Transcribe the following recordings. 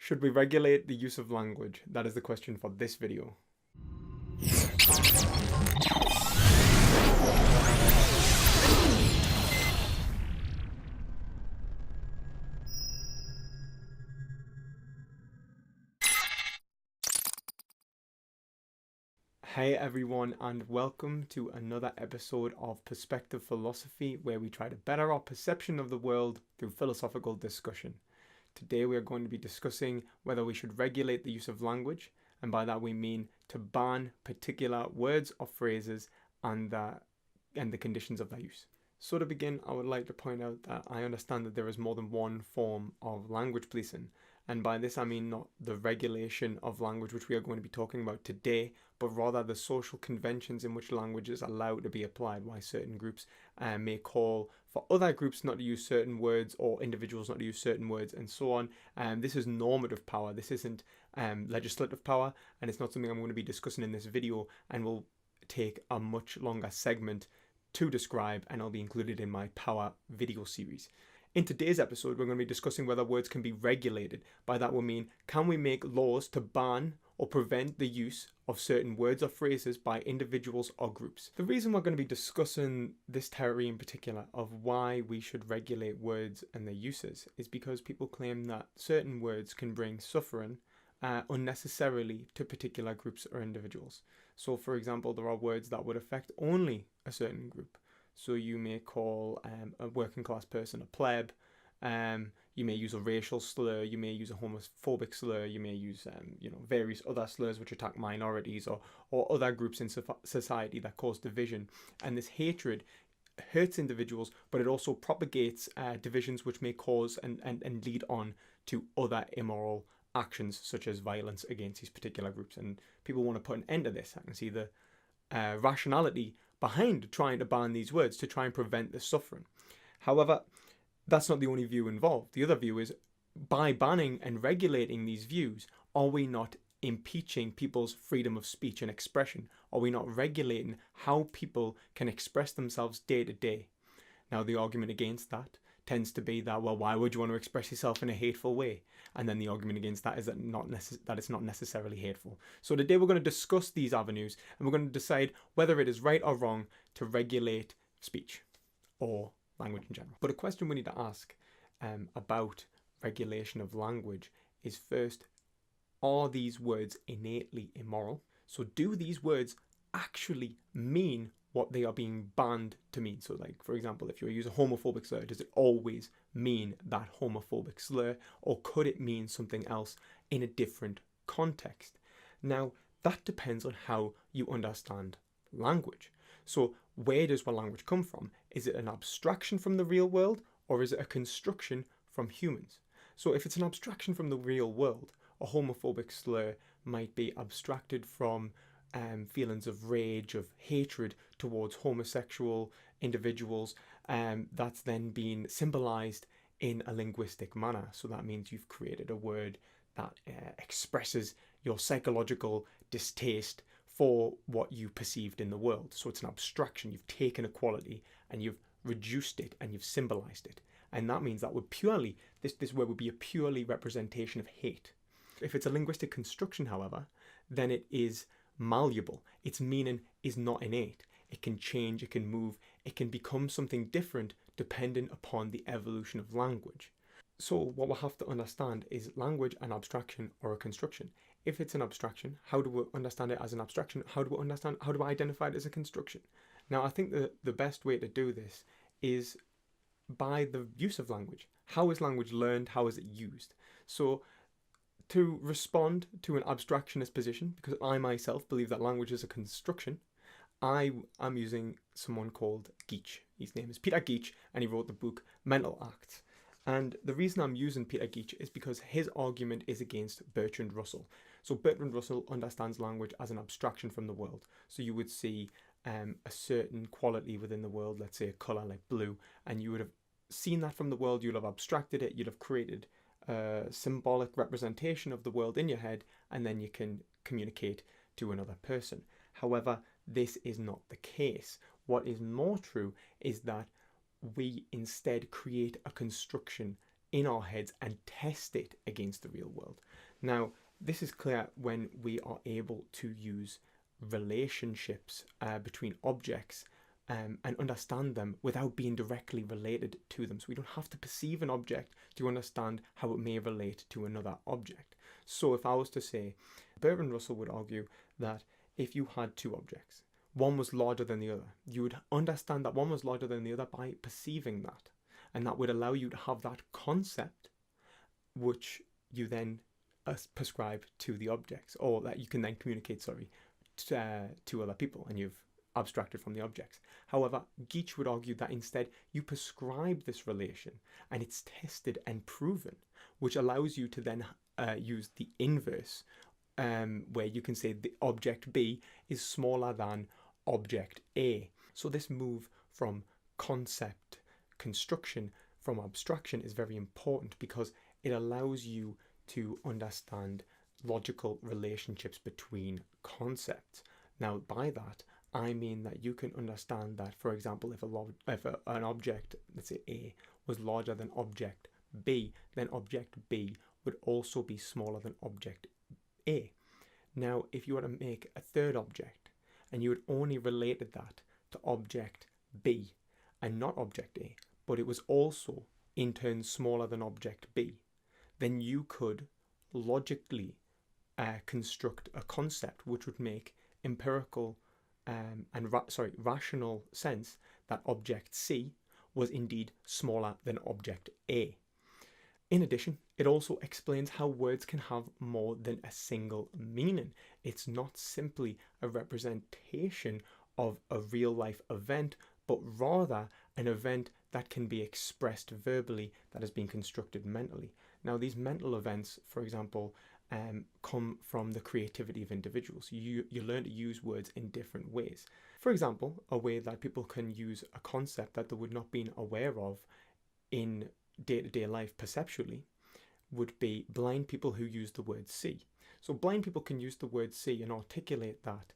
Should we regulate the use of language? That is the question for this video. Hey everyone, and welcome to another episode of Perspective Philosophy, where we try to better our perception of the world through philosophical discussion. Today we are going to be discussing whether we should regulate the use of language, and by that we mean to ban particular words or phrases and the conditions of their use. So to begin, I would like to point out that I understand that there is more than one form of language policing, and by this I mean not the regulation of language which we are going to be talking about today, but rather the social conventions in which language is allowed to be applied, why certain groups may call for other groups not to use certain words or individuals not to use certain words and so on. This is normative power, this isn't legislative power, and it's not something I'm going to be discussing in this video, and will take a much longer segment to describe, and I'll be included in my power video series. In today's episode, we're going to be discussing whether words can be regulated. By that we mean, can we make laws to ban or prevent the use of certain words or phrases by individuals or groups? The reason we're going to be discussing this territory in particular of why we should regulate words and their uses is because people claim that certain words can bring suffering unnecessarily to particular groups or individuals. So for example, there are words that would affect only a certain group. So you may call a working class person a pleb, you may use a racial slur, you may use a homophobic slur, you may use various other slurs which attack minorities or other groups in society that cause division. And this hatred hurts individuals, but it also propagates divisions which may cause and lead on to other immoral actions such as violence against these particular groups. And people want to put an end to this. I can see the rationality behind trying to ban these words to try and prevent the suffering. However, that's not the only view involved. The other view is, by banning and regulating these views, are we not impeaching people's freedom of speech and expression? Are we not regulating how people can express themselves day to day? Now, the argument against that tends to be that, well, why would you want to express yourself in a hateful way? And then the argument against that is that it's not necessarily hateful. So today we're going to discuss these avenues, and we're going to decide whether it is right or wrong to regulate speech or language in general. But a question we need to ask about regulation of language is, first, are these words innately immoral? So do these words actually mean what they are being banned to mean? So like, for example, if you use a homophobic slur, does it always mean that homophobic slur, or could it mean something else in a different context? Now, that depends on how you understand language. So where does our language come from? Is it an abstraction from the real world, or is it a construction from humans? So if it's an abstraction from the real world, a homophobic slur might be abstracted from feelings of rage, of hatred towards homosexual individuals, that's then been symbolized in a linguistic manner. So that means you've created a word that expresses your psychological distaste for what you perceived in the world. So it's an abstraction. You've taken a quality and you've reduced it and you've symbolized it. And that means that this word would be a purely representation of hate. If it's a linguistic construction, however, then it is malleable. Its meaning is not innate. It can change, it can move, it can become something different depending upon the evolution of language. So what we'll have to understand is language an abstraction or a construction? If it's an abstraction, how do we understand it as an abstraction? How do we identify it as a construction? Now, I think the best way to do this is by the use of language. How is language learned? How is it used? So to respond to an abstractionist position, because I myself believe that language is a construction, I am using someone called Geach. His name is Peter Geach, and he wrote the book Mental Acts. And the reason I'm using Peter Geach is because his argument is against Bertrand Russell. So Bertrand Russell understands language as an abstraction from the world. So you would see a certain quality within the world, let's say a colour like blue, and you would have seen that from the world, you'd have abstracted it, you'd have created symbolic representation of the world in your head, and then you can communicate to another person. However, this is not the case. What is more true is that we instead create a construction in our heads and test it against the real world. Now, this is clear when we are able to use relationships between objects and understand them without being directly related to them. So we don't have to perceive an object to understand how it may relate to another object. So if I was to say, Bertrand Russell would argue that if you had two objects, one was larger than the other, you would understand that one was larger than the other by perceiving that. And that would allow you to have that concept which you then prescribe to the objects, or that you can then communicate, to other people, and you've abstracted from the objects. However, Geach would argue that instead you prescribe this relation and it's tested and proven, which allows you to then use the inverse, where you can say the object B is smaller than object A. So this move from concept construction from abstraction is very important because it allows you to understand logical relationships between concepts. Now, by that, I mean that you can understand that, for example, if an object, let's say A, was larger than object B, then object B would also be smaller than object A. Now, if you were to make a third object, and you had only related that to object B and not object A, but it was also in turn smaller than object B, then you could logically construct a concept which would make empirical rational sense that object C was indeed smaller than object A. In addition, it also explains how words can have more than a single meaning. It's not simply a representation of a real life event, but rather an event that can be expressed verbally that has been constructed mentally. Now, these mental events, for example, come from the creativity of individuals. You learn to use words in different ways. For example, a way that people can use a concept that they would not be aware of in day-to-day life perceptually would be blind people who use the word see. So blind people can use the word see and articulate that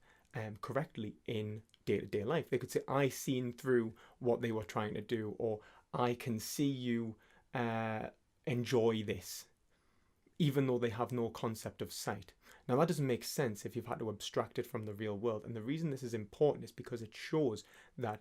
correctly in day-to-day life. They could say, I seen through what they were trying to do, or I can see you enjoy this, even though they have no concept of sight. Now, that doesn't make sense if you've had to abstract it from the real world. And the reason this is important is because it shows that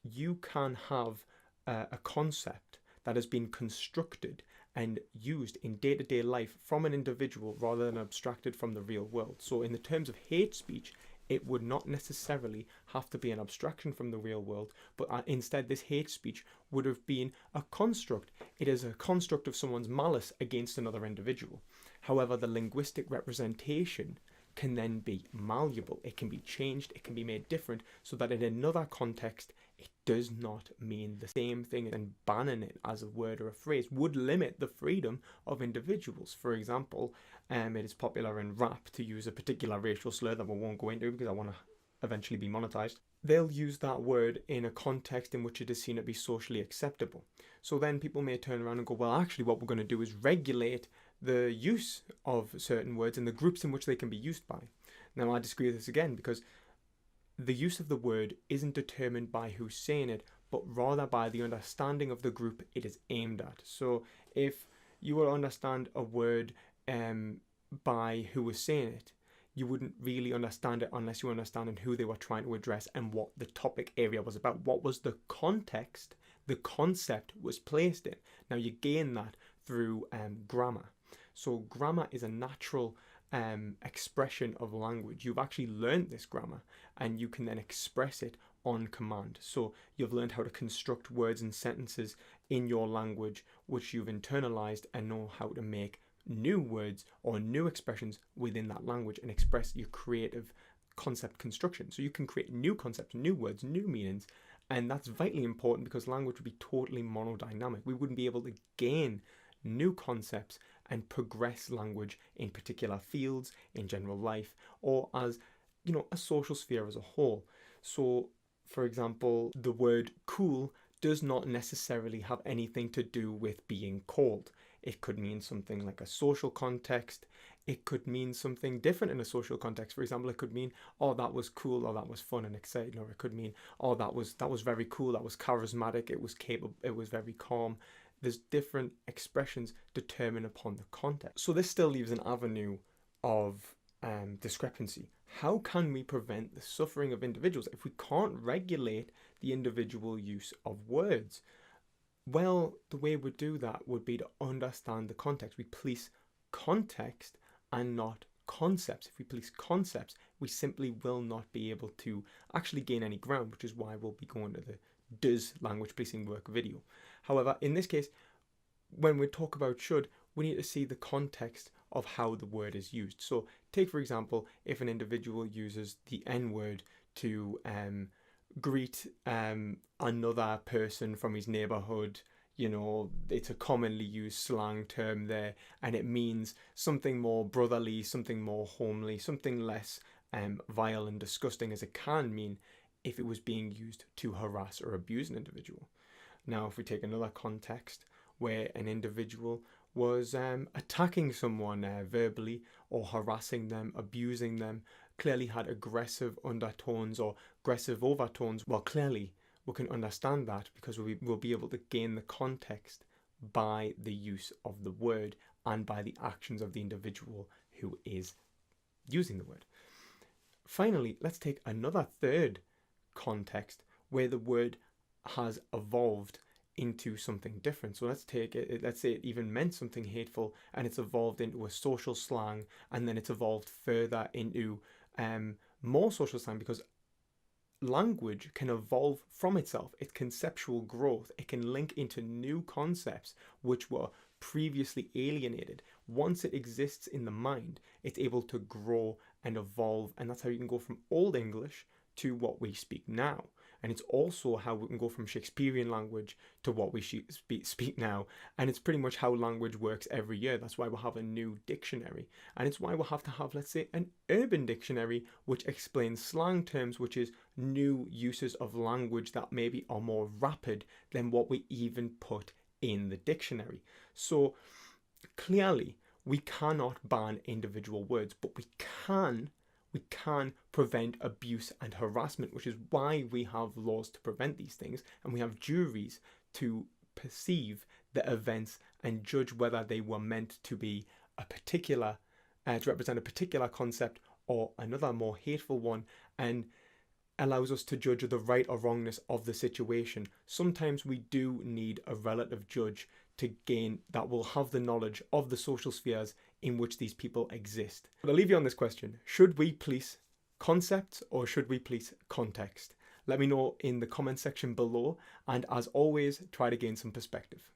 you can have a concept that has been constructed and used in day-to-day life from an individual rather than abstracted from the real world. So in the terms of hate speech, it would not necessarily have to be an abstraction from the real world, but instead this hate speech would have been a construct. It is a construct of someone's malice against another individual. However, the linguistic representation can then be malleable. It can be changed, it can be made different, so that in another context it does not mean the same thing, and banning it as a word or a phrase would limit the freedom of individuals. For example, it is popular in rap to use a particular racial slur that we won't go into because I want to eventually be monetized. They'll use that word in a context in which it is seen to be socially acceptable. So then people may turn around and go, well, actually what we're going to do is regulate the use of certain words and the groups in which they can be used by. Now, I disagree with this again, because the use of the word isn't determined by who's saying it, but rather by the understanding of the group it is aimed at. So if you will understand a word by who was saying it, you wouldn't really understand it unless you understand who they were trying to address and what the topic area was about. What was the context the concept was placed in? Now, you gain that through grammar. So grammar is a natural expression of language. You've actually learned this grammar and you can then express it on command. So you've learned how to construct words and sentences in your language, which you've internalized and know how to make new words or new expressions within that language and express your creative concept construction. So you can create new concepts, new words, new meanings, and that's vitally important because language would be totally monodynamic. We wouldn't be able to gain new concepts and progress language in particular fields, in general life, or as, a social sphere as a whole. So, for example, the word cool does not necessarily have anything to do with being cold. It could mean something like a social context. It could mean something different in a social context. For example, it could mean, oh, that was cool, or that was fun and exciting. Or it could mean, oh, that was very cool, that was charismatic, it was capable, it was very calm. there's different expressions determined upon the context. So this still leaves an avenue of discrepancy. How can we prevent the suffering of individuals if we can't regulate the individual use of words? Well, the way we do that would be to understand the context. We police context and not concepts. If we police concepts, we simply will not be able to actually gain any ground, which is why we'll be going to the Does Language Policing Work video. However, in this case, when we talk about should, we need to see the context of how the word is used. So take, for example, if an individual uses the N-word to greet another person from his neighborhood, you know, it's a commonly used slang term there, and it means something more brotherly, something more homely, something less vile and disgusting as it can mean if it was being used to harass or abuse an individual. Now, if we take another context where an individual was attacking someone verbally or harassing them, abusing them, clearly had aggressive undertones or aggressive overtones, well, clearly we can understand that because we'll be able to gain the context by the use of the word and by the actions of the individual who is using the word. Finally, let's take another third context where the word has evolved into something different. So let's take it, let's say it even meant something hateful and it's evolved into a social slang, and then it's evolved further into more social slang, because language can evolve from itself. It's conceptual growth. It can link into new concepts which were previously alienated. Once it exists in the mind, it's able to grow and evolve, and that's how you can go from Old English to what we speak now. And it's also how we can go from Shakespearean language to what we speak now. And it's pretty much how language works every year. That's why we'll have a new dictionary. And it's why we'll have to have, let's say, an urban dictionary, which explains slang terms, which is new uses of language that maybe are more rapid than what we even put in the dictionary. So clearly, we cannot ban individual words, but we can prevent abuse and harassment, which is why we have laws to prevent these things, and we have juries to perceive the events and judge whether they were meant to be a particular, to represent a particular concept or another more hateful one, and allows us to judge the right or wrongness of the situation. Sometimes we do need a relative judge to gain that will have the knowledge of the social spheres in which these people exist. But I'll leave you on this question. Should we police concepts or should we police context? Let me know in the comment section below, and as always, try to gain some perspective.